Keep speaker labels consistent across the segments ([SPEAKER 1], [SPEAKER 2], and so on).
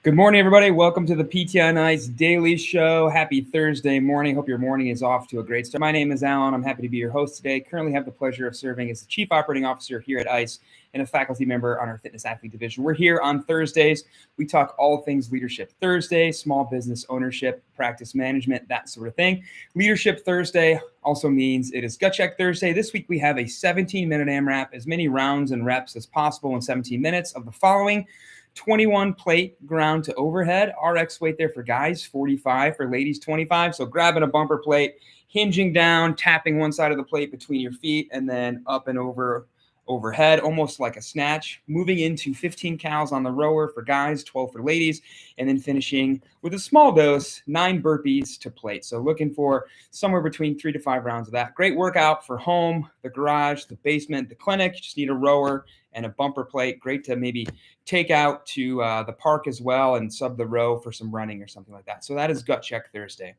[SPEAKER 1] Good morning, everybody. Welcome to the PTI Nights Daily Show. Happy Thursday morning. Hope your morning is off to a great start. My name is Alan. I'm happy to be your host today. Currently have the pleasure of serving as the Chief Operating Officer here at ICE and a faculty member on our Fitness Athlete Division. We're here on Thursdays. We talk all things leadership Thursday, small business ownership, practice management, that sort of thing. Leadership Thursday also means it is Gut Check Thursday. This week we have a 17-minute AMRAP, as many rounds and reps as possible in 17 minutes of the following: 21 plate ground to overhead. RX weight there for guys, 45, for ladies, 25. So grabbing a bumper plate, hinging down, tapping one side of the plate between your feet, and then up and overhead, almost like a snatch. Moving into 15 cals on the rower for guys, 12 for ladies, and then finishing with a small dose, 9 burpees to plate. So looking for somewhere between 3 to 5 rounds of that. Great workout for home, the garage, the basement, the clinic. You just need a rower and a bumper plate. Great to maybe take out to the park as well and sub the row for some running or something like that. So that is Gut Check Thursday.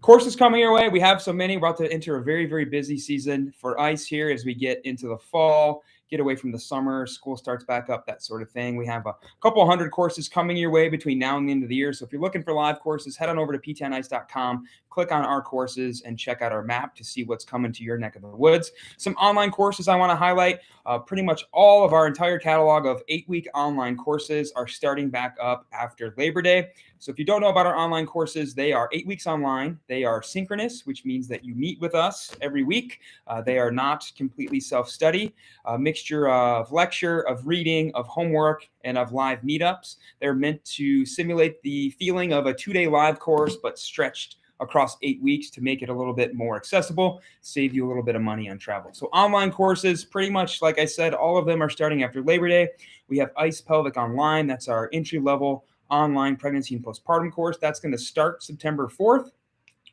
[SPEAKER 1] Courses coming your way. We have so many. We're about to enter a very, very busy season for ICE here as we get into the fall, get away from the summer, school starts back up, that sort of thing. We have a couple hundred courses coming your way between now and the end of the year. So if you're looking for live courses, head on over to ptinice.com, click on our courses, and check out our map to see what's coming to your neck of the woods. Some online courses I want to highlight. Pretty much all of our entire catalog of 8-week online courses are starting back up after Labor Day. So if you don't know about our online courses, they are 8 weeks online. They are synchronous, which means that you meet with us every week. They are not completely self-study, a mixture of lecture, of reading, of homework, and of live meetups. They're meant to simulate the feeling of a 2-day live course, but stretched across 8 weeks to make it a little bit more accessible, save you a little bit of money on travel. So online courses, pretty much, like I said, all of them are starting after Labor Day. We have ICE Pelvic Online. That's our entry-level online pregnancy and postpartum course. That's going to start September 4th.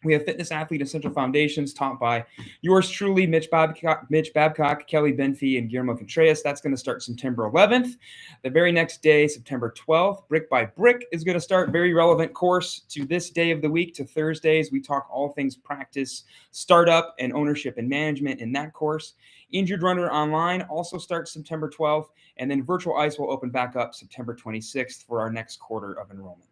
[SPEAKER 1] We have Fitness Athlete Essential Foundations taught by yours truly, Mitch Babcock, Kelly Benfey, and Guillermo Contreras. That's going to start September 11th. The very next day, September 12th, Brick by Brick is going to start. Very relevant course to this day of the week, to Thursdays. We talk all things practice, startup, and ownership and management in that course. Injured Runner Online also starts September 12th, and then Virtual ICE will open back up September 26th for our next quarter of enrollment.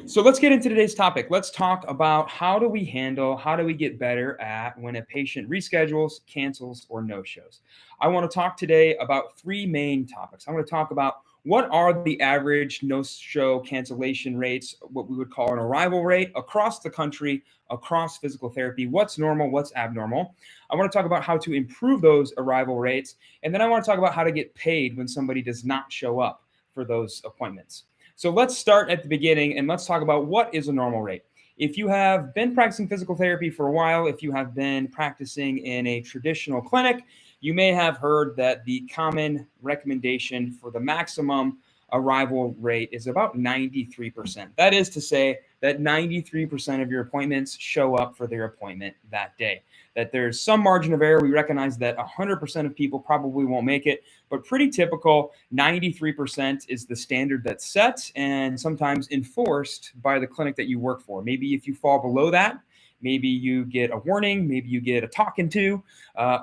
[SPEAKER 1] So let's get into today's topic. Let's talk about how do we get better at when a patient reschedules, cancels, or no-shows. I want to talk today about 3 main topics. I want to talk about what are the average no-show cancellation rates, what we would call an arrival rate across the country, across physical therapy, what's normal, what's abnormal. I want to talk about how to improve those arrival rates, and then I want to talk about how to get paid when somebody does not show up for those appointments. So let's start at the beginning and let's talk about what is a normal rate. If you have been practicing physical therapy for a while, if you have been practicing in a traditional clinic, you may have heard that the common recommendation for the maximum arrival rate is about 93%. That is to say that 93% of your appointments show up for their appointment that day. That there's some margin of error. We recognize that 100% of people probably won't make it, but pretty typical, 93% is the standard that's set and sometimes enforced by the clinic that you work for. Maybe if you fall below that, maybe you get a warning, maybe you get a talking to,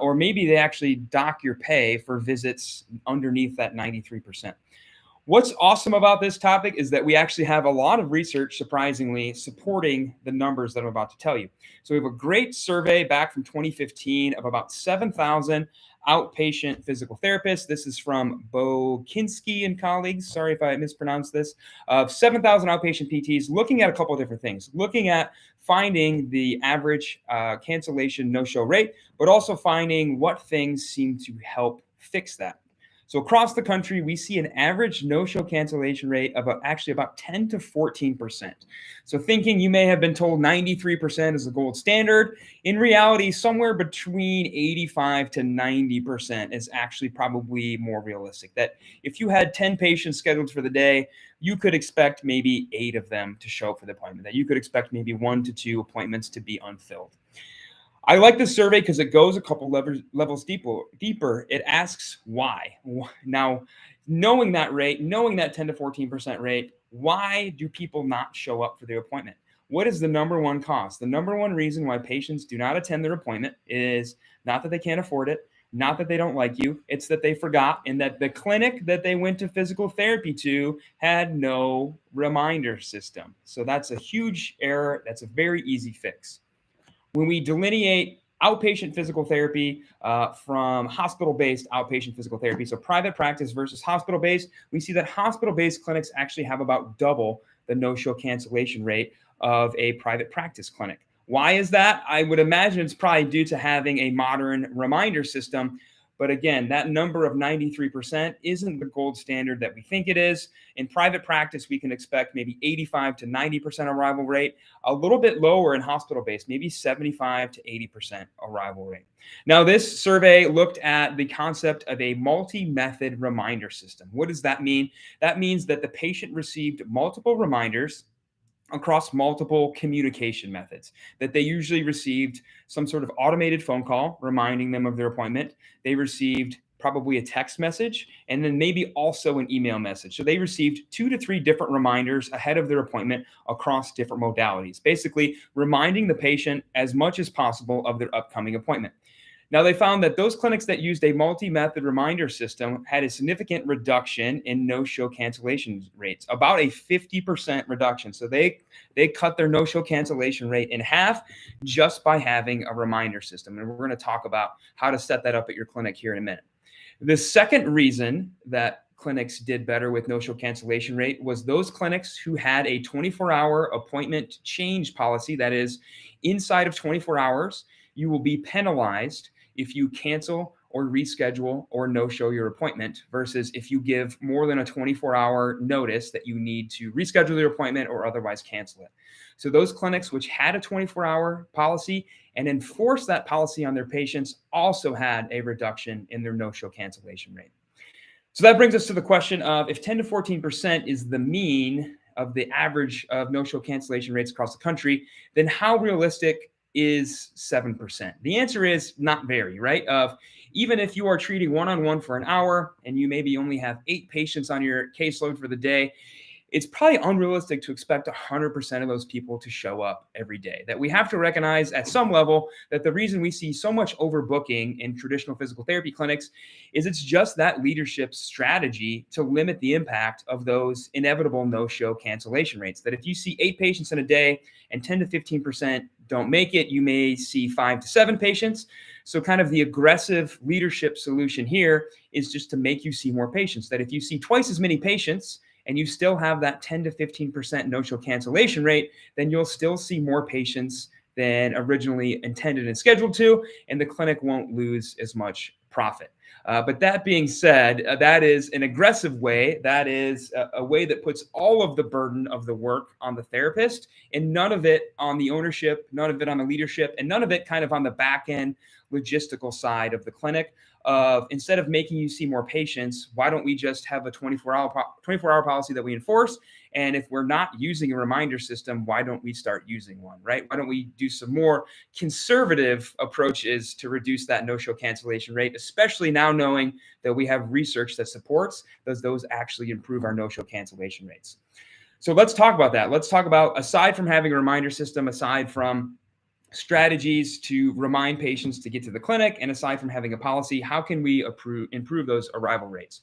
[SPEAKER 1] or maybe they actually dock your pay for visits underneath that 93%. What's awesome about this topic is that we actually have a lot of research, surprisingly, supporting the numbers that I'm about to tell you. So we have a great survey back from 2015 of about 7,000 outpatient physical therapists. This is from Bo Kinski and colleagues. Sorry if I mispronounced this. Of 7,000 outpatient PTs, looking at a couple of different things. Looking at finding the average cancellation no-show rate, but also finding what things seem to help fix that. So across the country, we see an average no-show cancellation rate of actually about 10 to 14%. So thinking you may have been told 93% is the gold standard, in reality, somewhere between 85 to 90% is actually probably more realistic. That if you had 10 patients scheduled for the day, you could expect maybe 8 of them to show up for the appointment. That you could expect maybe 1 to 2 appointments to be unfilled. I like this survey because it goes a couple levels deeper. It asks why. Now, knowing that rate, knowing that 10 to 14% rate, why do people not show up for their appointment? What is the number one cause? The number one reason why patients do not attend their appointment is not that they can't afford it, Not that they don't like you, it's that they forgot, and that the clinic that they went to physical therapy to had no reminder system. So that's a huge error. That's a very easy fix. When we delineate outpatient physical therapy from hospital-based outpatient physical therapy, so private practice versus hospital-based, we see that hospital-based clinics actually have about double the no-show cancellation rate of a private practice clinic. Why is that? I would imagine it's probably due to having a modern reminder system. But again, that number of 93% isn't the gold standard that we think it is. In private practice, we can expect maybe 85 to 90% arrival rate, a little bit lower in hospital-based, maybe 75 to 80% arrival rate. Now, this survey looked at the concept of a multi-method reminder system. What does that mean? That means that the patient received multiple reminders across multiple communication methods, that they usually received some sort of automated phone call reminding them of their appointment. They received probably a text message, and then maybe also an email message. So they received 2 to 3 different reminders ahead of their appointment across different modalities, basically reminding the patient as much as possible of their upcoming appointment. Now, they found that those clinics that used a multi-method reminder system had a significant reduction in no-show cancellation rates, about a 50% reduction. So they cut their no-show cancellation rate in half just by having a reminder system. And we're going to talk about how to set that up at your clinic here in a minute. The second reason that clinics did better with no-show cancellation rate was those clinics who had a 24-hour appointment change policy. That is, inside of 24 hours, you will be penalized if you cancel or reschedule or no-show your appointment, versus if you give more than a 24-hour notice that you need to reschedule your appointment or otherwise cancel it. So those clinics which had a 24-hour policy and enforced that policy on their patients also had a reduction in their no-show cancellation rate. So that brings us to the question of, if 10 to 14% is the mean of the average of no-show cancellation rates across the country, then how realistic is 7%? The answer is not very, right? Even if you are treating one-on-one for an hour and you maybe only have 8 patients on your caseload for the day, it's probably unrealistic to expect 100% of those people to show up every day. That we have to recognize at some level that the reason we see so much overbooking in traditional physical therapy clinics is it's just that leadership strategy to limit the impact of those inevitable no-show cancellation rates. That if you see 8 patients in a day and 10 to 15% don't make it, you may see 5 to 7 patients. So kind of the aggressive leadership solution here is just to make you see more patients. That if you see twice as many patients and you still have that 10 to 15% no-show cancellation rate, then you'll still see more patients than originally intended and scheduled to, and the clinic won't lose as much profit. But that being said, that is an aggressive way. That is a way that puts all of the burden of the work on the therapist, and none of it on the ownership, none of it on the leadership, and none of it kind of on the back end logistical side of the clinic. Instead of making you see more patients, why don't we just have a 24-hour policy that we enforce? And if we're not using a reminder system, why don't we start using one, right? Why don't we do some more conservative approaches to reduce that no-show cancellation rate, especially now knowing that we have research that supports those actually improve our no-show cancellation rates. So let's talk about that. Let's talk about, aside from having a reminder system, aside from strategies to remind patients to get to the clinic, and aside from having a policy, how can we improve those arrival rates?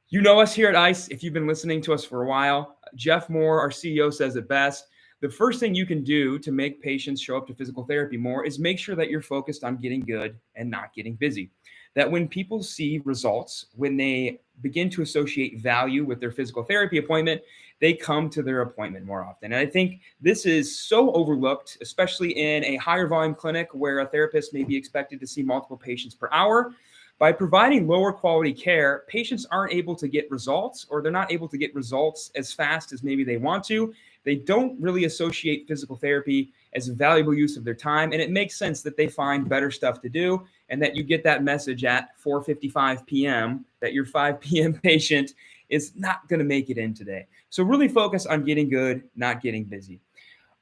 [SPEAKER 1] You know us here at ICE. If you've been listening to us for a while, Jeff Moore, our CEO, says it best. The first thing you can do to make patients show up to physical therapy more is make sure that you're focused on getting good and not getting busy. That when people see results, when they begin to associate value with their physical therapy appointment, they come to their appointment more often. And I think this is so overlooked, especially in a higher volume clinic where a therapist may be expected to see multiple patients per hour. By providing lower quality care, patients aren't able to get results, or they're not able to get results as fast as maybe they want to. They don't really associate physical therapy as a valuable use of their time. And it makes sense that they find better stuff to do, and that you get that message at 4:55 p.m. that your 5 p.m. patient is not going to make it in today. So really focus on getting good, not getting busy.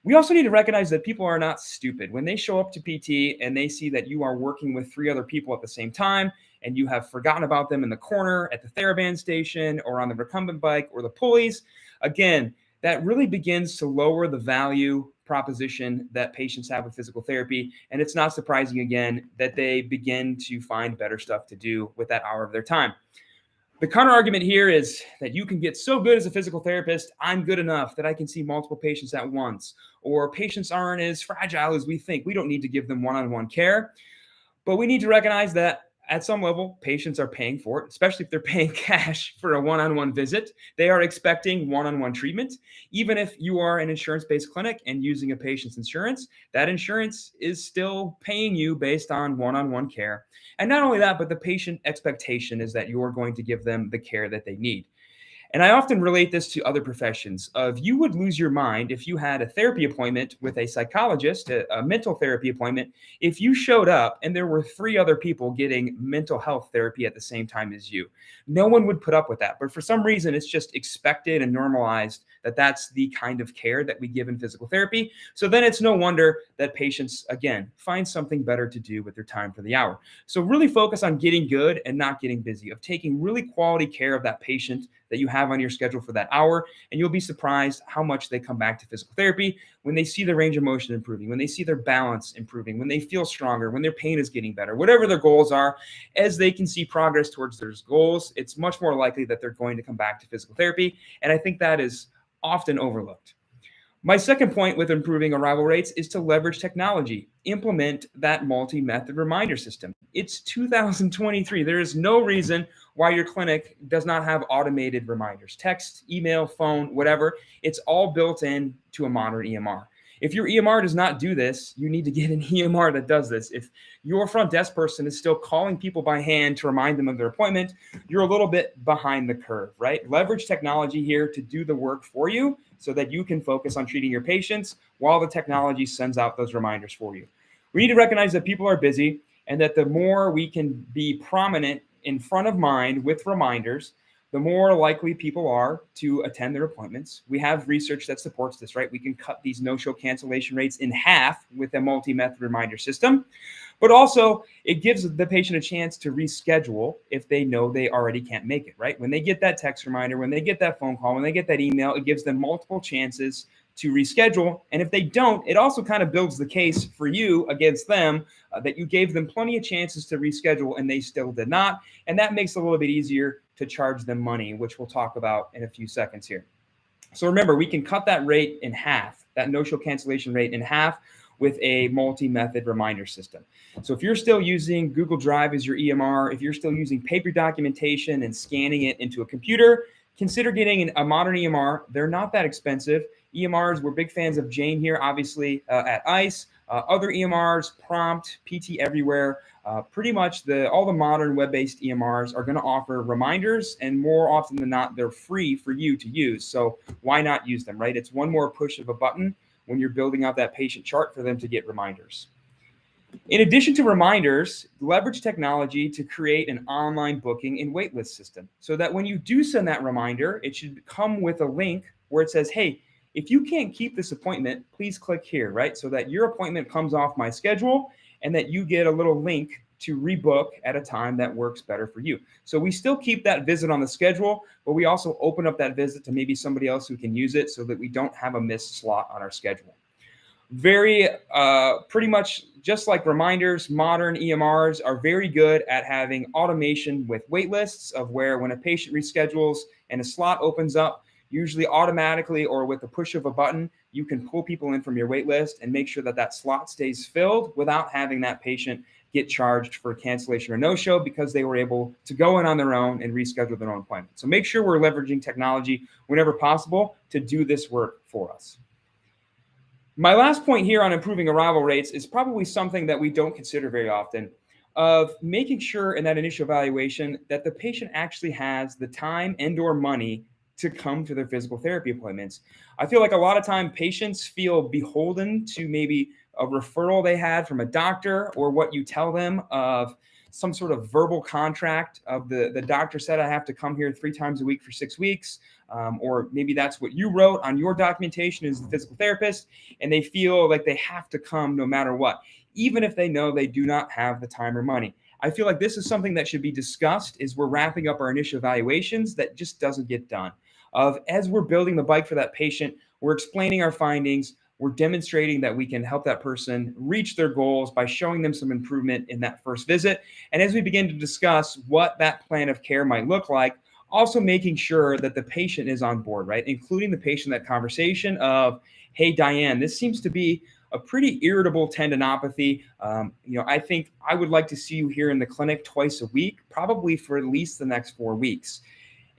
[SPEAKER 1] We also need to recognize that people are not stupid. When they show up to PT and they see that you are working with 3 other people at the same time, and you have forgotten about them in the corner at the TheraBand station or on the recumbent bike or the pulleys, again, that really begins to lower the value proposition that patients have with physical therapy. And it's not surprising, again, that they begin to find better stuff to do with that hour of their time. The counter argument here is that you can get so good as a physical therapist, I'm good enough that I can see multiple patients at once, or patients aren't as fragile as we think. We don't need to give them one-on-one care. But we need to recognize that at some level, patients are paying for it, especially if they're paying cash for a one-on-one visit. They are expecting one-on-one treatment. Even if you are an insurance-based clinic and using a patient's insurance, that insurance is still paying you based on one-on-one care. And not only that, but the patient expectation is that you're going to give them the care that they need. And I often relate this to other professions of you would lose your mind if you had a therapy appointment with a psychologist, a mental therapy appointment, if you showed up and there were 3 other people getting mental health therapy at the same time as you. No one would put up with that. But for some reason, it's just expected and normalized that that's the kind of care that we give in physical therapy. So then it's no wonder that patients, again, find something better to do with their time for the hour. So really focus on getting good and not getting busy, of taking really quality care of that patient that you have on your schedule for that hour. And you'll be surprised how much they come back to physical therapy when they see their range of motion improving, when they see their balance improving, when they feel stronger, when their pain is getting better, whatever their goals are. As they can see progress towards their goals, it's much more likely that they're going to come back to physical therapy. And I think that is often overlooked. My second point with improving arrival rates is to leverage technology. Implement that multi-method reminder system. It's 2023. There is no reason why your clinic does not have automated reminders. Text, email, phone, whatever. It's all built in to a modern EMR. If your EMR does not do this, you need to get an EMR that does this. If your front desk person is still calling people by hand to remind them of their appointment, you're a little bit behind the curve, right? Leverage technology here to do the work for you so that you can focus on treating your patients while the technology sends out those reminders for you. We need to recognize that people are busy and that the more we can be prominent in front of mind with reminders, the more likely people are to attend their appointments. We have research that supports this, right? We can cut these no-show cancellation rates in half with a multi-method reminder system. But also, it gives the patient a chance to reschedule if they know they already can't make it, right? When they get that text reminder, when they get that phone call, when they get that email, it gives them multiple chances to reschedule. And if they don't, it also kind of builds the case for you against them that you gave them plenty of chances to reschedule and they still did not. And that makes it a little bit easier to charge them money, which we'll talk about in a few seconds here. So remember, we can cut that rate in half, that no-show cancellation rate in half with a multi-method reminder system. So if you're still using Google Drive as your EMR, if you're still using paper documentation and scanning it into a computer, consider getting a modern EMR. They're not that expensive. EMRs, we're big fans of Jane here, obviously, at ICE. Other EMRs, Prompt, PT Everywhere, pretty much all the modern web-based EMRs are going to offer reminders, and more often than not, they're free for you to use. So why not use them, right? It's one more push of a button when you're building out that patient chart for them to get reminders. In addition to reminders, leverage technology to create an online booking and waitlist system so that when you do send that reminder, it should come with a link where it says, hey, if you can't keep this appointment, please click here, right? So that your appointment comes off my schedule and that you get a little link to rebook at a time that works better for you. So we still keep that visit on the schedule, but we also open up that visit to maybe somebody else who can use it so that we don't have a missed slot on our schedule. Pretty much just like reminders, modern EMRs are very good at having automation with wait lists of where when a patient reschedules and a slot opens up, usually automatically or with the push of a button, you can pull people in from your wait list and make sure that that slot stays filled without having that patient get charged for cancellation or no-show because they were able to go in on their own and reschedule their own appointment. So make sure we're leveraging technology whenever possible to do this work for us. My last point here on improving arrival rates is probably something that we don't consider very often, of making sure in that initial evaluation that the patient actually has the time and or money to come to their physical therapy appointments. I feel like a lot of time patients feel beholden to maybe a referral they had from a doctor or what you tell them of some sort of verbal contract of the doctor said I have to come here 3 times a week for 6 weeks. Or maybe that's what you wrote on your documentation as the physical therapist, and they feel like they have to come no matter what, even if they know they do not have the time or money. I feel like this is something that should be discussed as we're wrapping up our initial evaluations that just doesn't get done. As we're building the bike for that patient, we're explaining our findings, we're demonstrating that we can help that person reach their goals by showing them some improvement in that first visit. And as we begin to discuss what that plan of care might look like, also making sure that the patient is on board, right? Including the patient in that conversation of, hey, Diane, this seems to be a pretty irritable tendinopathy. I think I would like to see you here in the clinic twice a week, probably for at least the next 4 weeks.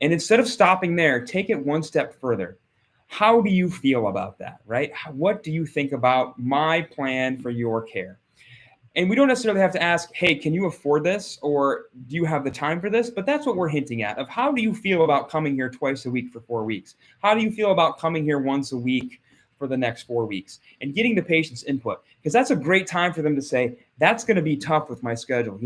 [SPEAKER 1] And instead of stopping there, take it one step further. How do you feel about that, right? What do you think about my plan for your care? And we don't necessarily have to ask, hey, can you afford this? Or do you have the time for this? But that's what we're hinting at of how do you feel about coming here twice a week for 4 weeks? How do you feel about coming here once a week for the next 4 weeks? And getting the patient's input, because that's a great time for them to say, that's going to be tough with my schedule.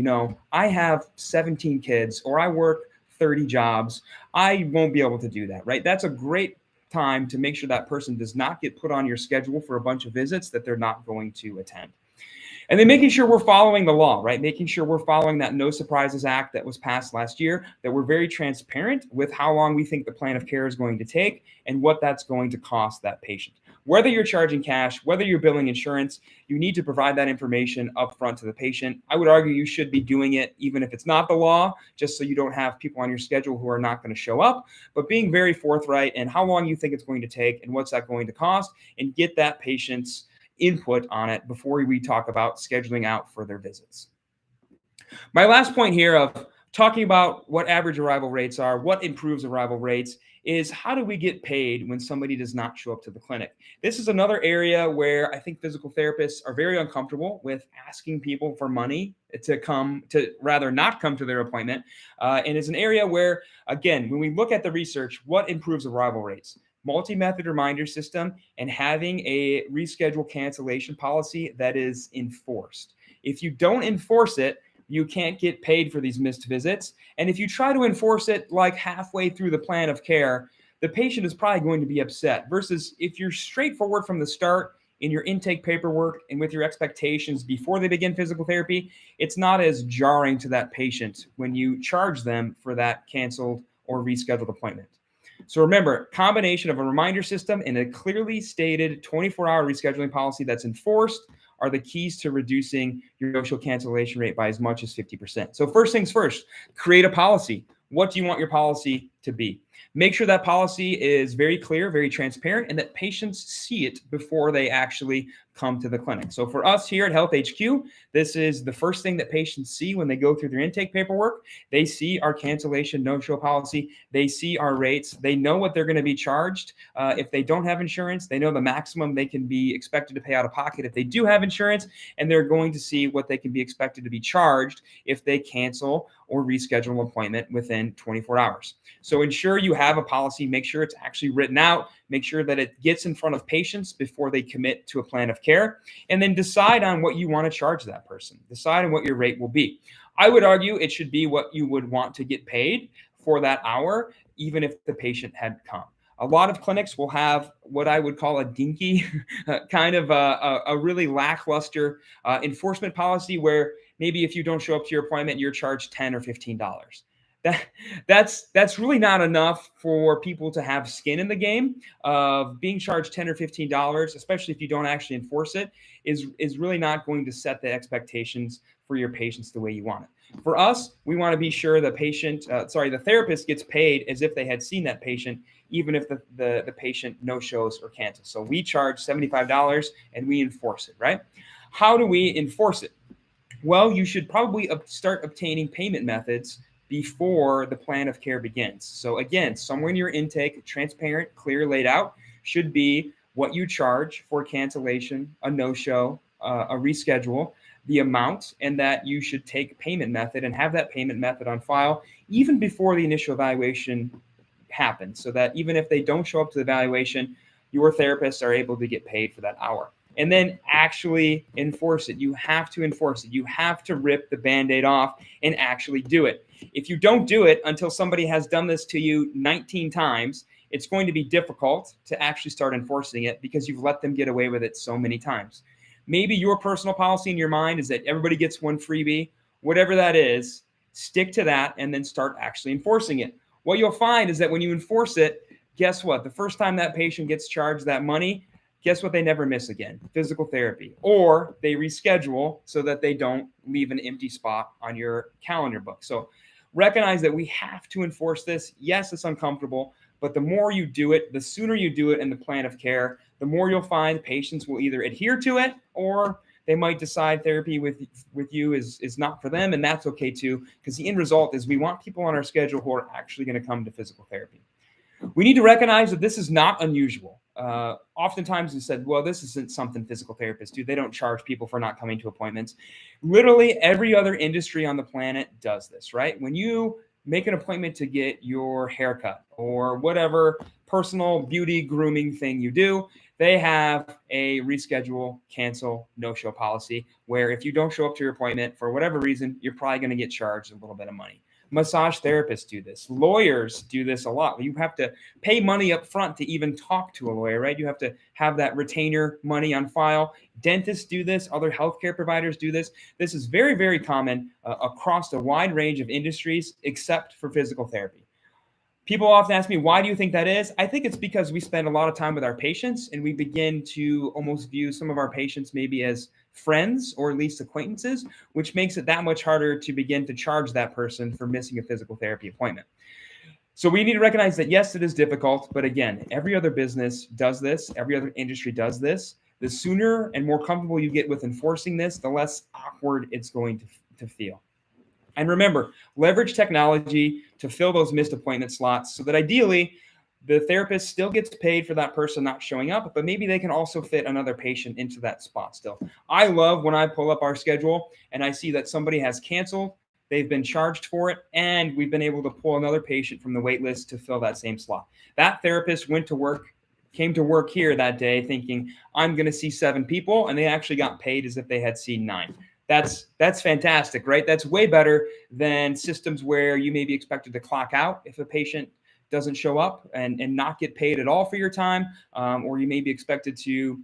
[SPEAKER 1] I have 17 kids or I work 30 jobs. I won't be able to do that, right? That's a great time to make sure that person does not get put on your schedule for a bunch of visits that they're not going to attend. And then making sure we're following the law, right? Making sure we're following that No Surprises Act that was passed last year, that we're very transparent with how long we think the plan of care is going to take and what that's going to cost that patient. Whether you're charging cash, whether you're billing insurance, you need to provide that information upfront to the patient. I would argue you should be doing it even if it's not the law, just so you don't have people on your schedule who are not going to show up, but being very forthright in how long you think it's going to take and what's that going to cost, and get that patient's input on it before we talk about scheduling out further visits. My last point here of talking about what average arrival rates are, what improves arrival rates, is how do we get paid when somebody does not show up to the clinic? This is another area where I think physical therapists are very uncomfortable with asking people for money to rather not come to their appointment. And it's an area where, again, when we look at the research, what improves arrival rates? Multi-method reminder system and having a reschedule cancellation policy that is enforced. If you don't enforce it, you can't get paid for these missed visits. And if you try to enforce it like halfway through the plan of care, the patient is probably going to be upset. Versus if you're straightforward from the start in your intake paperwork and with your expectations before they begin physical therapy, it's not as jarring to that patient when you charge them for that canceled or rescheduled appointment. So remember, combination of a reminder system and a clearly stated 24-hour rescheduling policy that's enforced are the keys to reducing your no-show cancellation rate by as much as 50%. So first things first, create a policy. What do you want your policy to be? Make sure that policy is very clear, very transparent, and that patients see it before they actually come to the clinic. So for us here at Health HQ, this is the first thing that patients see when they go through their intake paperwork. They see our cancellation no-show policy. They see our rates. They know what they're going to be charged. If they don't have insurance, they know the maximum they can be expected to pay out of pocket if they do have insurance, and they're going to see what they can be expected to be charged if they cancel or reschedule an appointment within 24 hours. So ensure you have a policy, make sure it's actually written out, make sure that it gets in front of patients before they commit to a plan of care, and then decide on what you want to charge that person. Decide on what your rate will be. I would argue it should be what you would want to get paid for that hour, even if the patient had come. A lot of clinics will have what I would call a dinky, kind of a really lackluster enforcement policy where maybe if you don't show up to your appointment, you're charged $10 or $15. That's really not enough for people to have skin in the game. Of being charged $10 or $15, especially if you don't actually enforce it, is really not going to set the expectations for your patients the way you want it. For us, we want to be sure the therapist gets paid as if they had seen that patient, even if the patient no shows or cancels. So we charge $75 and we enforce it, right? How do we enforce it? Well, you should probably start obtaining payment methods before the plan of care begins. So again, somewhere in your intake, transparent, clear, laid out, should be what you charge for cancellation, a no-show, a reschedule, the amount, and that you should take payment method and have that payment method on file even before the initial evaluation happens, so that even if they don't show up to the evaluation, your therapists are able to get paid for that hour. And then actually enforce it. You have to enforce it. You have to rip the Band-Aid off and actually do it. If you don't do it until somebody has done this to you 19 times, it's going to be difficult to actually start enforcing it because you've let them get away with it so many times. Maybe your personal policy in your mind is that everybody gets one freebie. Whatever that is, stick to that and then start actually enforcing it. What you'll find is that when you enforce it, guess what? The first time that patient gets charged that money, guess what they never miss again? Physical therapy. Or they reschedule so that they don't leave an empty spot on your calendar book. So recognize that we have to enforce this. Yes, it's uncomfortable, but the more you do it, the sooner you do it in the plan of care, the more you'll find patients will either adhere to it or they might decide therapy with you is not for them, and that's okay too, because the end result is we want people on our schedule who are actually going to come to physical therapy. We need to recognize that this is not unusual. Oftentimes we said, well, this isn't something physical therapists do. They don't charge people for not coming to appointments. Literally every other industry on the planet does this, right? When you make an appointment to get your haircut or whatever personal beauty grooming thing you do, they have a reschedule, cancel, no-show policy where if you don't show up to your appointment for whatever reason, you're probably going to get charged a little bit of money. Massage therapists do this. Lawyers do this a lot. You have to pay money up front to even talk to a lawyer, right? You have to have that retainer money on file. Dentists do this. Other healthcare providers do this. This is very, very common across a wide range of industries, except for physical therapy. People often ask me, why do you think that is? I think it's because we spend a lot of time with our patients and we begin to almost view some of our patients maybe as friends or at least acquaintances, which makes it that much harder to begin to charge that person for missing a physical therapy appointment. So we need to recognize that, yes, it is difficult, but again, every other business does this. Every other industry does this. The sooner and more comfortable you get with enforcing this, the less awkward it's going to feel. And remember, leverage technology to fill those missed appointment slots so that ideally the therapist still gets paid for that person not showing up, but maybe they can also fit another patient into that spot still. I love when I pull up our schedule and I see that somebody has canceled, they've been charged for it, and we've been able to pull another patient from the wait list to fill that same slot. That therapist came to work here that day thinking, I'm going to see 7 people, and they actually got paid as if they had seen 9. That's fantastic, right? That's way better than systems where you may be expected to clock out if a patient doesn't show up and not get paid at all for your time, or you may be expected to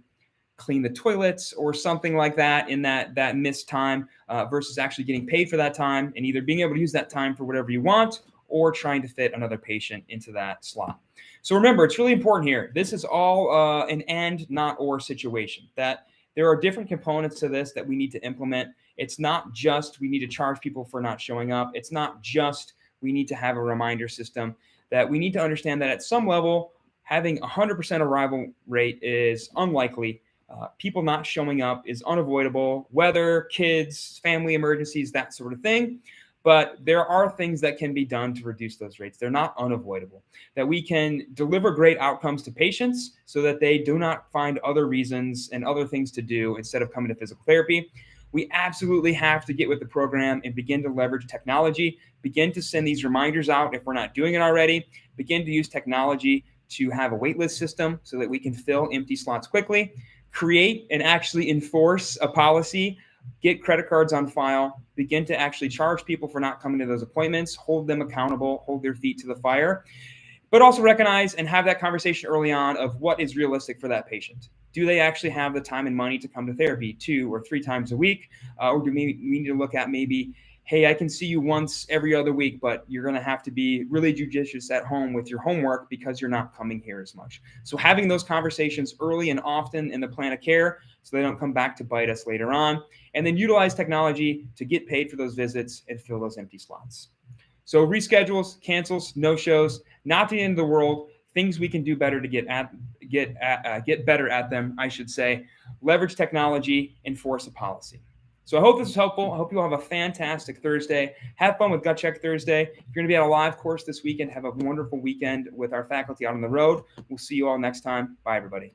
[SPEAKER 1] clean the toilets or something like that in that missed time versus actually getting paid for that time and either being able to use that time for whatever you want or trying to fit another patient into that slot. So remember, it's really important here. This is all an and, not or situation, that there are different components to this that we need to implement. It's not just we need to charge people for not showing up. It's not just we need to have a reminder system. That we need to understand that at some level, having 100% arrival rate is unlikely. People not showing up is unavoidable. Weather, kids, family emergencies, that sort of thing. But there are things that can be done to reduce those rates. They're not unavoidable. That we can deliver great outcomes to patients so that they do not find other reasons and other things to do instead of coming to physical therapy. We absolutely have to get with the program and begin to leverage technology, begin to send these reminders out if we're not doing it already, begin to use technology to have a waitlist system so that we can fill empty slots quickly, create and actually enforce a policy, get credit cards on file, begin to actually charge people for not coming to those appointments, hold them accountable, hold their feet to the fire, but also recognize and have that conversation early on of what is realistic for that patient. Do they actually have the time and money to come to therapy 2 or 3 times a week? Or do we need to look at maybe, hey, I can see you once every other week, but you're going to have to be really judicious at home with your homework because you're not coming here as much. So having those conversations early and often in the plan of care so they don't come back to bite us later on. And then utilize technology to get paid for those visits and fill those empty slots. So reschedules, cancels, no-shows, not the end of the world. Things we can do better to get better at them, I should say. Leverage technology, enforce a policy. So I hope this is helpful. I hope you all have a fantastic Thursday. Have fun with Gut Check Thursday. If you're going to be at a live course this weekend, have a wonderful weekend with our faculty out on the road. We'll see you all next time. Bye, everybody.